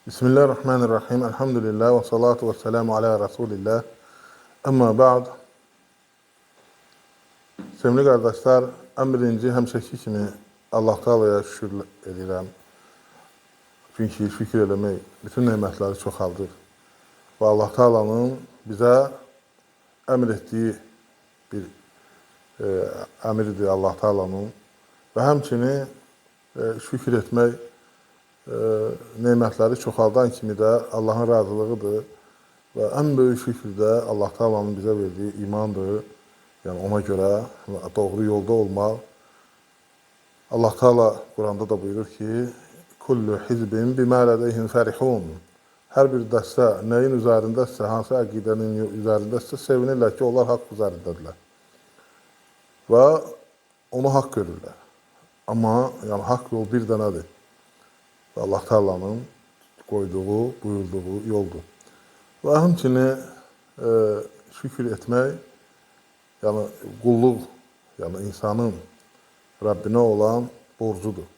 Bismillahirrahmanirrahim. Elhamdülillah ve salatu ve selamu ala Resulillah. Amma ba'd. Sevgili kardeşler, en birinci həmişəki kimi Allah Teala'ya şükür edirəm. Çünki şükür eləmək bütün nemətləri çoxaldır. Və Allah Teala'nın bizə əmr etdiyi bir əmirdir Allah Teala'nın. Və həmçinin şükür etmək nemətləri çoxaldan kimi də Allahın razılığıdır. Və ən böyük şükür də Allah Teala'nın bizə verdiyi imandır. Yəni ona görə doğru yolda olmaq. Allah Teala Quranda da buyurur ki, Kullu hizbin bimə lədeyhim fərihun. Hər bir dəstə nəyin üzərindəsə, hansı əqidənin üzərindəsə sevinirlər ki, onlar haqq üzərindədirlər. Və onu haqq görürlər. Amma yəni, haqq yol bir dənədir. Və Allah Teala'nın qoyduğu, buyurduğu yoldur. Və həmçinin şükür etmək, yəni qulluq, yəni insanın Rəbbinə olan borcudur.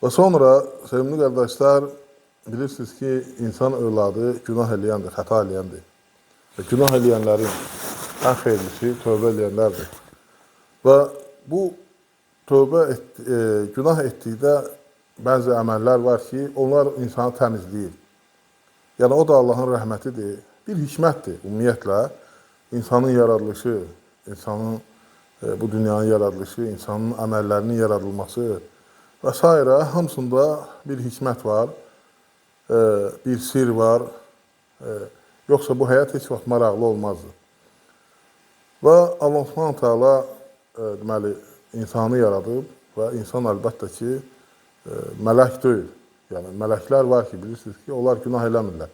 Və sonra, sevimli qardaşlar, bilirsiniz ki, insan övladı günah eləyəndir, xəta eləyəndir. Və günah eləyənlərin ən xeyirlisi tövbə eləyənlərdir. Və bu günah etdikdə bəzi əməllər var ki, onlar insanı təmizləyir. Yəni, o da Allahın rəhmətidir, bir hikmətdir. Ümumiyyətlə, insanın yaradılışı, insanın bu dünyanın yaradılışı, insanın əməllərinin yaradılması və s. hamısında bir hikmət var, bir sir var. Yoxsa bu həyat heç vaxt maraqlı olmazdı. Və Allah Subhanahu Teala deməli, insanı yaradıb və insan əlbəttə ki, mələk deyil. Yəni, mələklər var ki, bilirsiniz ki, onlar günah eləmirlər.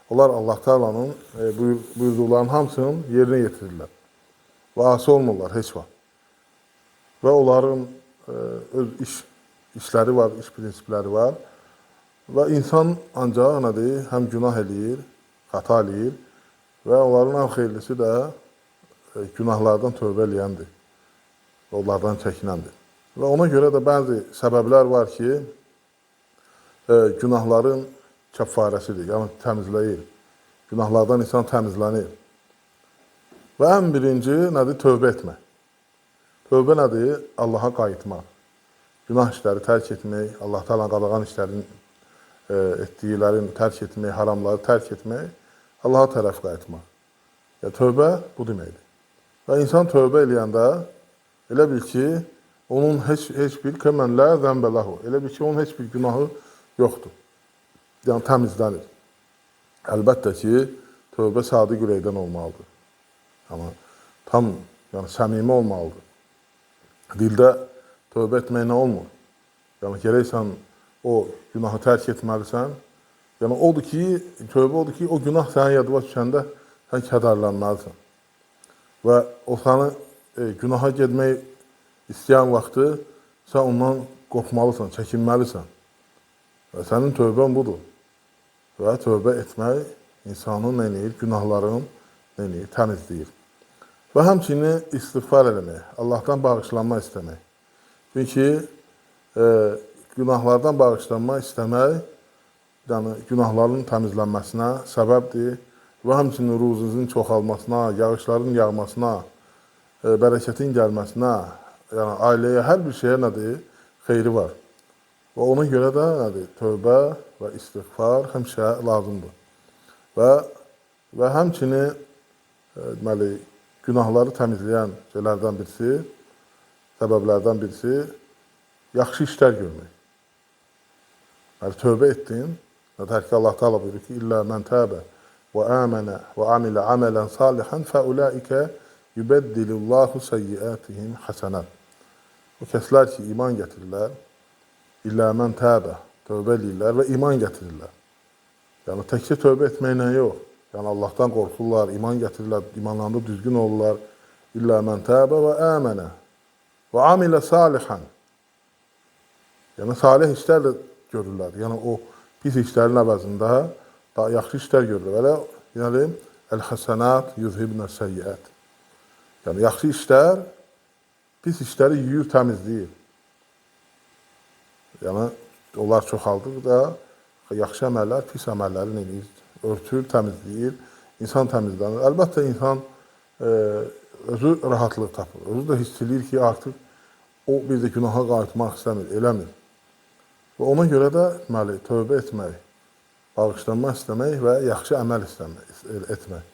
Onlar Allah Teala'nın buyurduqlarının hamısını yerinə yetirirlər. Və asi olmurlar heç vaxt. Və onların öz işləri var, iş prinsipləri var. Və insan ancaq nədir, həm günah eləyir, xəta eləyir və onların ən xeyirlisi də günahlardan tövbə eləyəndir. Onlardan çəkinəndir. Və ona görə də bəzi səbəblər var ki, günahların kəffarəsidir, yəni təmizləyir. Günahlardan insan təmizlənir. Və ən birinci nədir? Tövbə etmək. Tövbə nədir? Allaha qayıtmaq. Günah işləri tərk etmək, Allah Teala'nın qadağan işlərin etdiklərini tərk etmək, haramları tərk etmək, Allaha tərəf qayıtmaq. Yəni, tövbə bu deməkdir. Və insan tövbə eləyəndə elə bil ki, onun heç bir kəmənlə zəmbəlahu. Elə bil ki, onun heç bir günahı yoxdur. Yəni, təmizlənir. Əlbəttə ki, tövbə sadiq ürəkdən olmalıdır. Amma tam, yəni səmimi olmalıdır. Dildə tövbə etməklə olmur. Yəni, gərəksən o günahı tərk etməlisən. Yəni, odur ki, tövbə odur ki, o günah sənin yadıma düşəndə sən kədərlənməlisən. Və o səni günaha getmək istəyən vaxtı sən ondan qorxmalısan, çəkinməlisən. Və sənin tövbən budur. Və tövbə etmək insanın günahların təmizləyir. Və həmçinin istiğfar eləmək, Allahdan bağışlanma istəmək. Çünki günahlardan bağışlanma istəmək, yəni günahların təmizlənməsinə səbəbdir və həmçinin ruzunuzun çoxalmasına, yağışların yağmasına, bərəkətin gəlməsinə, yəni ailəyə, hər bir şeyə nədir? Xeyri var. Və ona görə də nədir? Tövbə və istiğfar həmişə lazımdır. Və həmçinin deməli, günahları təmizləyən şeylərdən birisi, səbəblərdən birisi, yaxşı işlər görmək. Yəni, tövbə etdin, nədər ki, Allah Teala buyurur ki, İllə mən təbə və əmənə və amilə əmələn salihən fəuləikə yübəddilillahu səyyiətihim həsənət. O kəslər ki, iman gətirirlər, illə mən təbə, tövbə eləyirlər və iman gətirirlər. Yəni, təkcə tövbə etməklə yox. Yəni, Allahdan qorxurlar, iman gətirirlər, imanlarında düzgün olurlar. İllə mən təbə və əmənə və amilə salihən. Yəni, salih işlər də görürlər. Yəni, o pis işlərin əvəzində daha yaxşı işlər görürlər. Yəni, əl-həsənət yüzhibnə səyyiət. Yəni, yaxşı işlər pis işləri yuyur, təmizləyir. Yəni, onlar çoxaldıqda yaxşı əməllər pis əməlləri nə edir? Örtür, təmizləyir, insan təmizlənir. Əlbəttə insan özü rahatlıq tapır. Özü də hiss edir ki, artıq o bir də günaha qayıtmaq istəmir, eləmir. Və ona görə də deməli, tövbə etmək, bağışlanma istəmək və yaxşı əməl etmək.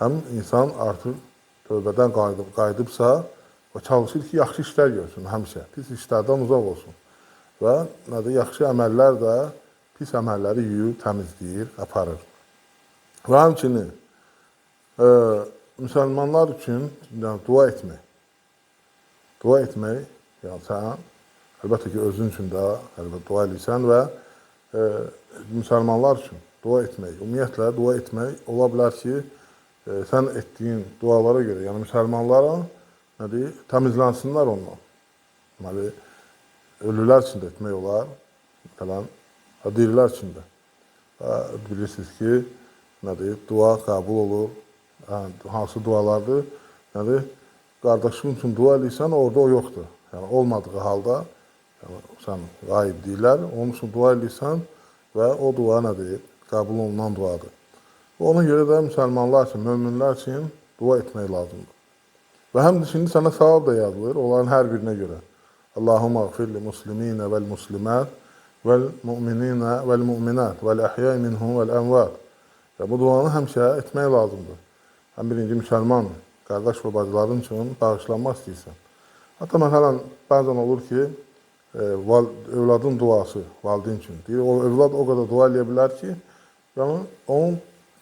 Həm insan artıq tövbədən qayıdıbsa və çalışır ki, yaxşı işlər görsün həmişə, pis işlərdən uzaq olsun. Və yaxşı əməllər də pis əməlləri yuyur, təmizləyir, aparır. Və həmçinin müsəlmanlar üçün dua etmək. Dua etmək, yəni sən əlbəttə ki, özün üçün də dua edirsən və müsəlmanlar üçün dua etmək, ümumiyyətlə dua etmək ola bilər ki, sən etdiyin dualara görə, yəni müsəlmanlara təmizlənsinlər ondan. Deməli, ölülər üçün də etmək olar, məsələn, dirilər üçün də. Bilirsiniz ki, dua qəbul olur, hansı dualardır? Qardaşın üçün dua edirsən, orada o yoxdur. Yəni, olmadığı halda, sən qayıb deyirlər, onun üçün dua edirsən və o dua nədir? Qəbul olunan duadır. Ona görə də müsəlmanlar üçün, möminlər üçün dua etmək lazımdır. Və həm də şimdi sənə savab da yazılır, onların hər birinə görə. Allahummağfirli musliminə vəl-muslimat vəl-mu'mininə vəl-mu'minat vəl-əhyəy minhum vəl-ənvat. Bu duanı həmişə etmək lazımdır. Həm birinci müsəlman qardaş və bacıların üçün bağışlanmaq istəyirsən. Hatta məsələn, bəzən olur ki, övladın duası valideyn üçün. Deyir, o övlad o qədər dua edə bilər ki, yəni onun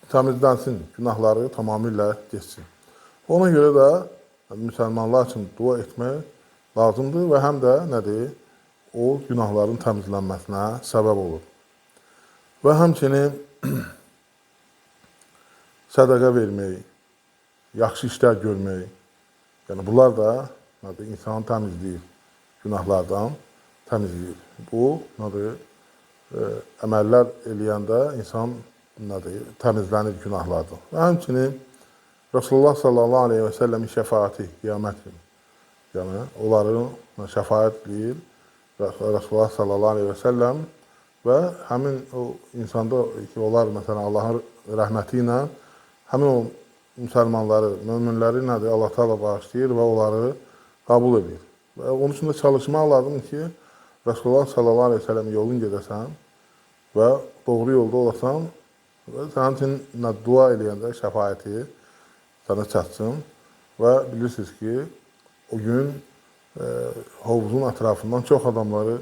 təmizlənsin, günahları tamamilə geçsin. Ona görə də müsəlmanlar üçün dua etmək lazımdır və həm də nədir? O günahların təmizlənməsinə səbəb olur. Və həmçinin sədəqə vermək, yaxşı işlər görmək, yəni bunlar da insanı təmizləyir, günahlardan təmizləyir. Bu, əməllər eləyəndə insan təmizlənir günahlardan. Və həmçinin Rasulullah sallallahu aleyhi və səlləmin şəfaati, qiyamət günü. Yəni, onların şəfaət deyir Rasulullah sallallahu aleyhi və səlləm və həmin o insanda ki, onlar məsələn Allahın rəhməti ilə həmin o müsəlmanları, möminləri nədir? Allah Teala bağışlayır və onları qəbul edir. Və onun üçün də çalışmaq lazımdır ki, Rasulullah sallallahu aleyhi ve sellem yolun gedəsən və doğru yolda olasan və sənin üçün dua eləyəndə şəfayəti sənə çatsın və bilirsiniz ki, o gün hovuzun ətrafından çox adamları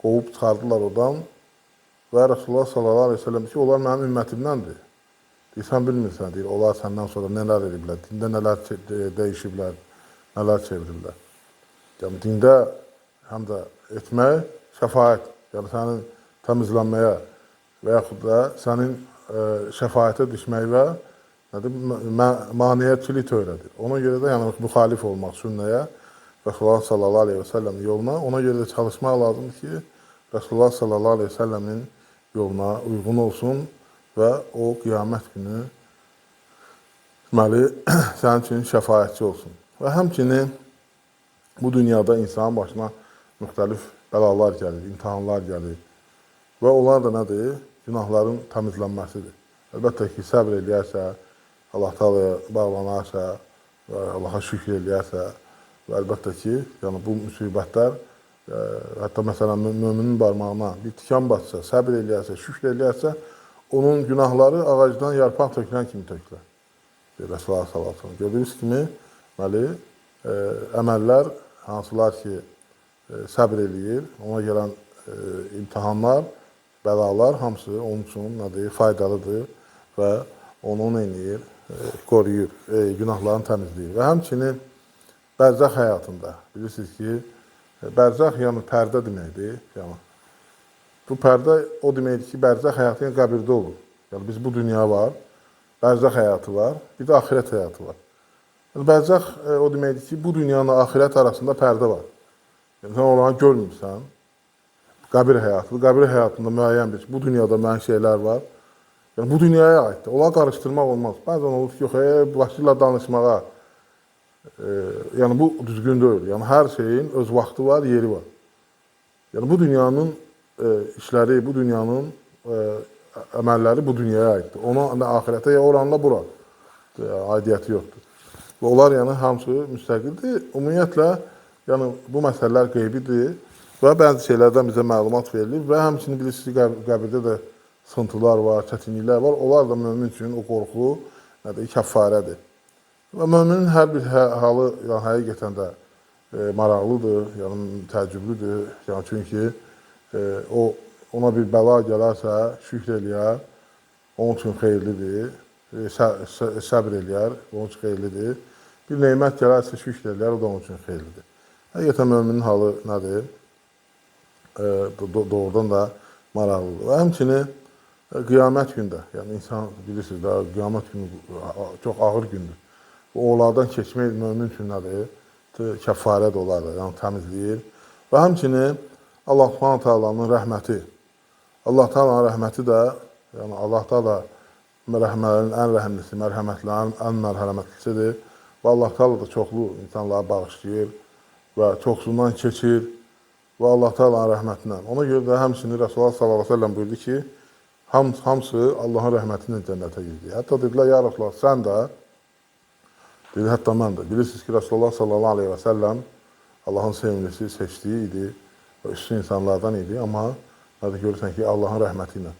qovub çıxardılar oradan və Rasulullah sallallahu aleyhi ve sellem ki, onlar mənim ümmətimdəndir. Sən bilmirsən, deyir, onlar səndən sonra nələr ediblər, dində nələr dəyişiblər, nələr çeviriblər. Yəni, dində həm də etmək, şəfayət, yəni sənin təmizlənməyə və yaxud da sənin şəfayətə düşməyvə maniyyətçilik törədir. Ona görə də yəni, müxalif olmaq sünnəyə, Rasulullah sallallahu aleyhi ve sellem yoluna, ona görə də çalışmaq lazımdır ki, Rasulullah sallallahu aleyhi ve sellemin yoluna uyğun olsun və o qiyamət günü deməli, sənin üçün şəfayətçi olsun. Və həmçinin bu dünyada insanın başına müxtəlif bəlalar gəlir, imtihanlar gəlir və onlar da nədir? Günahların təmizlənməsidir. Əlbəttə ki, səbr eləyərsə, Allah Teala'ya bağlanarsa və Allaha şükür eləyərsə və əlbəttə ki, yəni bu müsibətlər, hətta məsələn, müminin barmağına bir tikan batsa, səbr eləyərsə, şükür eləyərsə, onun günahları ağacdan yarpaq tökülən kimi tökülər. Rəsulullah sallallahu aleyhi ve sellem. Gördüyünüz kimi, əməllər, hansılar ki, səbr eləyir, ona gələn imtihanlar, bəlalar, hamısı onun üçün faydalıdır və onu eləyir, qoruyur, günahlarını təmizləyir. Və həmçinin bərzəx həyatında, bilirsiniz ki, bərzəx yəni pərdə deməkdir. Yəni, bu pərdə o deməkdir ki, bərzəx həyatı yəni qəbirdə olur. Yəni, biz bu dünya var, bərzəx həyatı var, bir də axirət həyatı var. Yəni, bərzəx o deməkdir ki, bu dünyanın axirət arasında pərdə var. Yəni, sən oranı görmürsən, qəbir həyatı, qəbir həyatında müəyyən bir, bu dünyada müəyyən şeylər var. Yəni, bu dünyaya aiddir. Onları qarışdırmaq olmaz. Bəzən olur ki, yox, başlayırlar danışmağa. Yəni, bu düzgün deyil. Yəni, hər şeyin öz vaxtı var, yeri var. Yəni, bu dünyanın işləri, bu dünyanın əməlləri bu dünyaya aiddir. Ona nə axirətə, ya oranla bura aidiyyəti yoxdur. Və onlar yəni hamısı müstəqildir. Ümumiyyətlə, yəni bu məsələlər qeybidir və bəzi şeylərdən bizə məlumat verilir və həmçinin bilirsiniz, qəbirdə də sıxıntılar var, çətinliklər var. Onlar da mömin üçün o qorxu kəffarədir. Və möminin hər bir halı yəni, həqiqətən də maraqlıdır, yəni təəccüblüdür. Yəni, çünki ona bir bəla gələrsə, şükr eləyər, onun üçün xeyirlidir, səbr eləyər, onun üçün xeyirlidir. Bir neymət gələrsə, şükr eləyər, o da onun üçün xeyirlidir. Həqiqətən möminin halı nədir? Doğrudan da maraqlıdır. Və həmçinin qiyamət gündə, yəni insan bilirsiniz də, qiyamət günü çox ağır gündür. Onlardan keçmək mömin üçün nədir? Kəffarət olar da, yəni təmizləyir. Və həmçinin Allah Subhanahu taalanın rəhməti. Allah taalanın rəhməti də, yəni Allah da rəhmələrin ən rəhmlisi, mərhəmətlərin ən mərhəmətlisidir. Və Allah taala da çoxlu insanlara bağışlayır və çoxsundan keçir və Allah taalanın rəhmətindən. Ona görə də həmçinin Rasulullah sallallahu əleyhi və səlləm buyurdu ki, hamısı Allahın rəhməti ilə cənnətə girdi. Hətta dedilər, ya Rasulullah, sən də, dedi, hətta mən də. Bilirsiniz ki, Rasulullah sallallahu aleyhi və səlləm Allahın sevimlisi, seçdiyi idi və üstün insanlardan idi, amma görürsən ki, Allahın rəhməti ilə.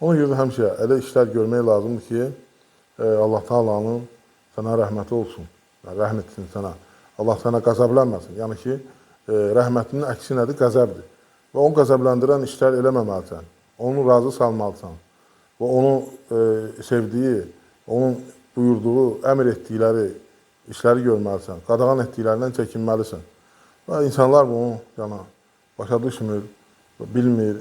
Ona görə də həmişə elə işlər görmək lazımdır ki, Allah Taala'nın sənə rəhməti olsun, rəhm etsin sənə. Allah sənə qəzəblənməsin. Yəni ki, rəhmətinin əksi nədir? Qəzəbdir. Və onu qəzəbləndirən işlər eləməməlisən. Onu razı salmalısan və onun sevdiyi, onun buyurduğu, əmr etdikləri işləri görməlisən, qadağan etdiklərindən çəkinməlisən. Və insanlar bunu başa düşmür, bilmir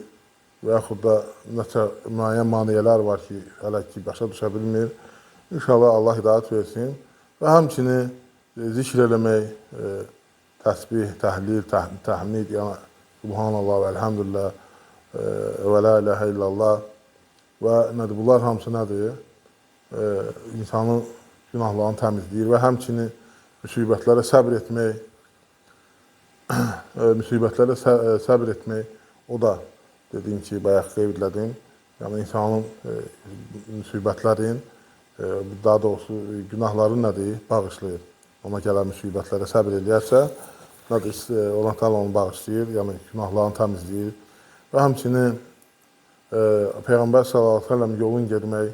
və yaxud da nəsə müəyyən maniyələr var ki, hələ ki, başa düşə bilmir. İnşallah Allah hidayət versin və həmçinin zikr eləmək, təsbih, təhlil, təhmid, yəni Subhanallah və Elhamdülillah və la ilahə illallah və nədir? Bunlar hamısı nədir? İnsanın günahlarını təmizləyir və həmçinin müsibətlərə səbr etmək, o da dediyim ki, bayaq qeyd elədim, yəni insanın müsibətlərin, daha doğrusu günahların nədir? Bağışlayır. Ona gələn müsibətlərə səbr eləyərsə, nədir? Allah Teala onu bağışlayır, yəni günahlarını təmizləyir. Və həmçinin Peyğəmbər sallallahu əleyhi və səlləm yolun getmək,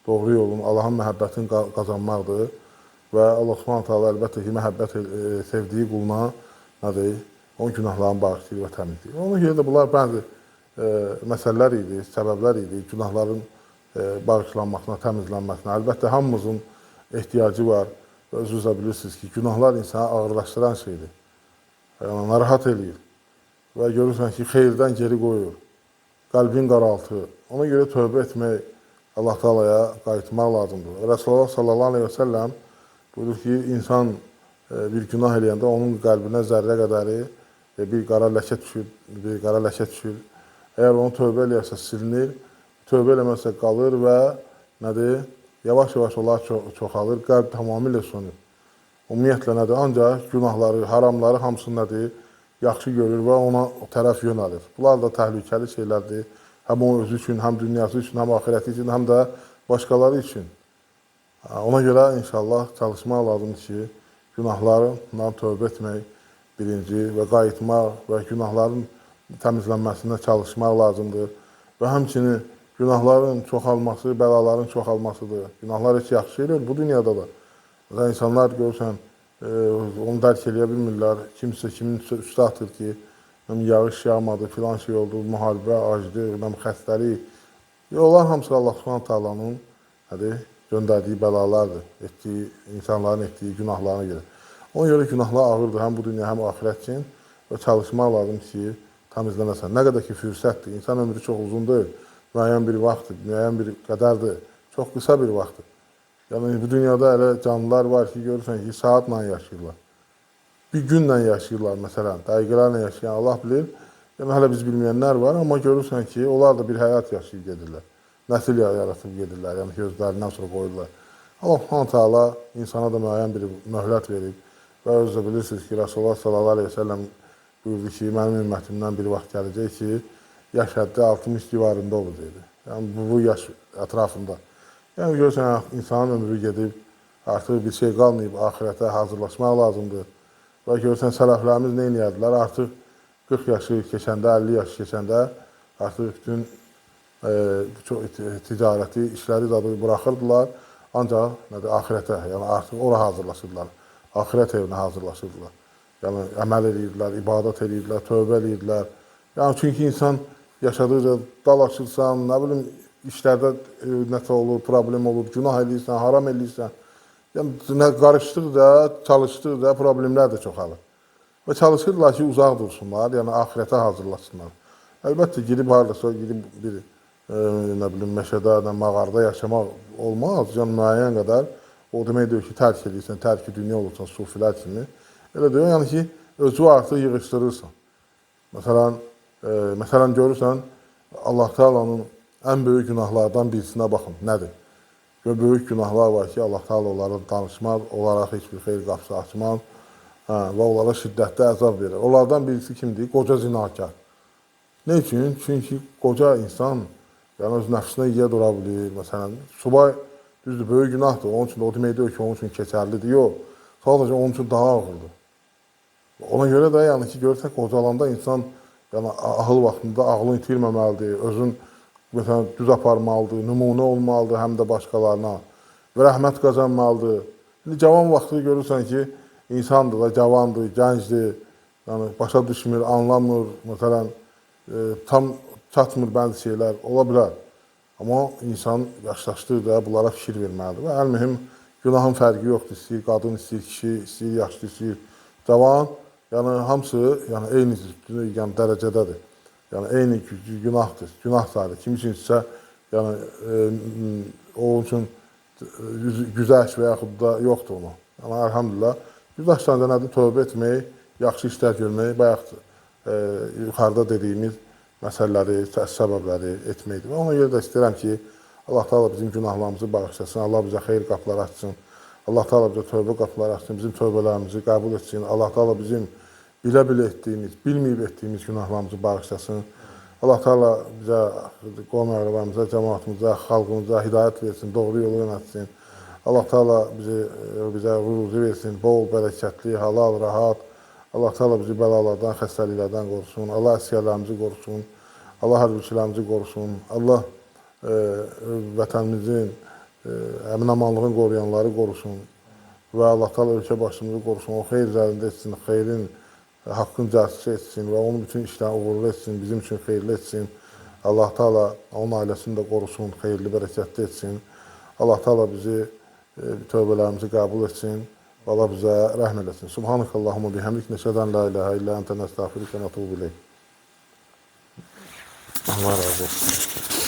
doğru yolun, Allahın məhəbbətini qazanmaqdır. Və Allah Subhanahu taala əlbəttə ki, məhəbbət sevdiyi quluna nədir? Onun günahlarını bağışlayır və təmizləyir. Ona görə də bunlar bəzi məsələlər idi, səbəblər idi, günahların bağışlanmasına, təmizlənməsinə. Əlbəttə, hamımızın ehtiyacı var. Özünüz də bilirsiniz ki, günahlar insanı ağırlaşdıran şeydir. Yəni, narahat eləyir. Və görürsən ki, xeyirdən geri qoyur, qəlbin qaraltır. Ona görə tövbə etmək, Allah Taala'ya qayıtmaq lazımdır. Rasulullah sallallahu aleyhi və səlləm buyurur ki, insan bir günah eləyəndə onun qəlbinə zərrə qədəri bir qara ləkə düşür, Əgər onu tövbə eləyərsə silinir, tövbə eləməsə qalır və nədir? Yavaş-yavaş onlar çoxalır, qəlb tamamilə sönür. Ümumiyyətlə nədir? Ancaq günahları, haramları hamısını nədir? Yaxşı görür və ona o tərəf yönəlir. Bunlar da təhlükəli şeylərdir. Həm onun özü üçün, həm dünyası üçün, həm axirəti üçün, həm də başqaları üçün. Ona görə inşallah çalışmaq lazımdır ki, günahlarından tövbə etmək birinci və qayıtmaq və günahların təmizlənməsində çalışmaq lazımdır. Və həmçinin günahların çoxalması, bəlaların çoxalmasıdır. Günahlar heç yaxşı şeydir bu dünyada da. Və insanlar görürsən, onu dərk eləyə bilmirlər. Kimsə kimin üstə atır ki, yağış yağmadı, filan şey oldu, müharibə, aclıq, xəstəlik. Onlar hamısı Allah Subhanahu taalanın göndərdiyi bəlalardır, insanların etdiyi günahlarına görə. Ona görə günahlar ağırdır, həm bu dünya, həm axirət üçün və çalışmaq lazımdır ki, təmizlənəsən. Nə qədər ki, fürsətdir, insan ömrü çox uzun deyil, müəyyən bir vaxtdır, müəyyən bir qədərdir, çox qısa bir vaxtdır. Yəni, bu dünyada elə canlılar var ki, görürsən ki, saatla yaşayırlar. Bir günlə yaşayırlar, məsələn, dəqiqələrlə yaşayan Allah bilir. Yəni, hələ biz bilməyənlər var, amma görürsən ki, onlar da bir həyat yaşayıb gedirlər. Nəsil yaratıb gedirlər, yəni gözlərindən sonra qoyurlar. Allah Subhanahu taala insana da müəyyən bir möhlət verib və özü də bilirsiniz ki, Rasulullah sallallahu aleyhi ve sellem buyurdu ki, mənim ümmətimdən bir vaxt gələcək ki, yaş həddi 60 civarında olacaqdı. Yəni bu yaş ətrafında. Yəni görürsən, insanın ömrü gedib, artıq bir şey qalmayıb, axirətə hazırlaşmaq lazımdır. Və görürsən, sələflərimiz nə edərdilər? Artıq 40 yaşı keçəndə, 50 yaş keçəndə artıq bütün ticarəti, işləri zadı buraxırdılar. Ancaq axirətə, yəni artıq ora hazırlaşırdılar. Axirət evinə hazırlaşırdılar. Yəni əməl edirdilər, ibadət edirdilər, tövbə edirdilər. Yəni çünki insan yaşadıqca dalaşırsan, nə bilim, işlərdə nəsə olur, problem olur, günah edirsən, haram edirsən. Yəni qarışdıqca, çalışdıqca problemlər də çoxalır. Və çalışırdılar ki, uzaq dursunlar, yəni axirətə hazırlasınlar. Əlbəttə, gidib haradasa, gidib bir nə bilim, meşədə, mağarada yaşamaq olmaz. Yəni müəyyən qədər, o demək deyir ki, tərk edirsən, tərk dünya olursan, sufilər kimi. Elə deyir, yəni ki, özü artıq yığışdırırsan. Məsələn, görürsən, Allah Teala'nın ən böyük günahlardan birisinə baxın, nədir? Böyük günahlar var ki, Allah Teala onları danışmaz, onlara heç bir xeyir qapısı açmaz və onlara şiddətli əzab verir. Onlardan birisi kimdir? Qoca zinakar. Ne üçün? Çünki qoca insan yəni öz nəfsinə yiyə dura bilir. Məsələn, subay düzdür, böyük günahdır. Onun üçün o demək deyir ki, onun üçün keçərlidir. Yox, sadəcə onun üçün daha ağırdır. Ona görə də yəni ki, görürsən, qocalanda insan yəni ahıl vaxtında ağlını itirməməlidir, özün məsələn, düz aparmalıdır, nümunə olmalıdır həm də başqalarına və rəhmət qazanmalıdır. İndi cavan vaxtı görürsən ki, insandır da, cavandır, gəncdir, yəni başa düşmür, anlamır, məsələn, tam çatmır bəzi şeylər, ola bilər. Amma insan yaşlaşdıqca bunlara fikir verməlidir və ən mühüm, günahın fərqi yoxdur, istəyir qadın, istəyir kişi, istəyir yaşlı, istəyir cavan, yəni hamısı eyni dərəcədədir. Yəni eyni günahdır, günah sayılır. Kim üçünsə, yəni onun üçün güzəşt və yaxud da yoxdur onu. Yəni elhamdülillah, güzəştdən də nədir? Tövbə etmək, yaxşı işlər görmək, bayaq yuxarıda dediyimiz məsələləri, səbəbləri etməkdir. Və ona görə də istəyirəm ki, Allah Teala bizim günahlarımızı bağışlasın, Allah bizə xeyir qapıları açsın, Allah Teala bizə tövbə qapıları açsın, bizim tövbələrimizi qəbul etsin, Allah Teala bizim bilə-bilə etdiyimiz, bilməyib etdiyimiz günahlarımızı bağışlasın. Allah Teala bizə, qovm əqrəbamıza, cəmaatımıza, xalqımıza hidayət versin, doğru yolu yönətsin. Allah Teala bizə ruzi versin, bol, bərəkətli, halal, rahat. Allah Teala bizi bəlalardan, xəstəliklərdən qorusun. Allah əsgərlərimizi qorusun. Allah hərbiçilərimizi qorusun. Allah vətənimizin əmin-amanlığını qoruyanları qorusun. Və Allah Teala ölkə başımızı qorusun. O xeyr üzərində etsin, xeyrin haqqın cəsisi etsin və onun bütün işlərini uğurlu etsin, bizim üçün xeyirli etsin. Allah Teala onun ailəsini də qorusun, xeyirli, bərəkətli etsin. Allah Teala bizi, tövbələrimizi qəbul etsin və Allah bizə rəhm eləsin. Subhanəkallahumma bihamdik, nəşədən la iləhə illə əntə nəstəğfiruka və nətubu ileyk. Allah razı olsun.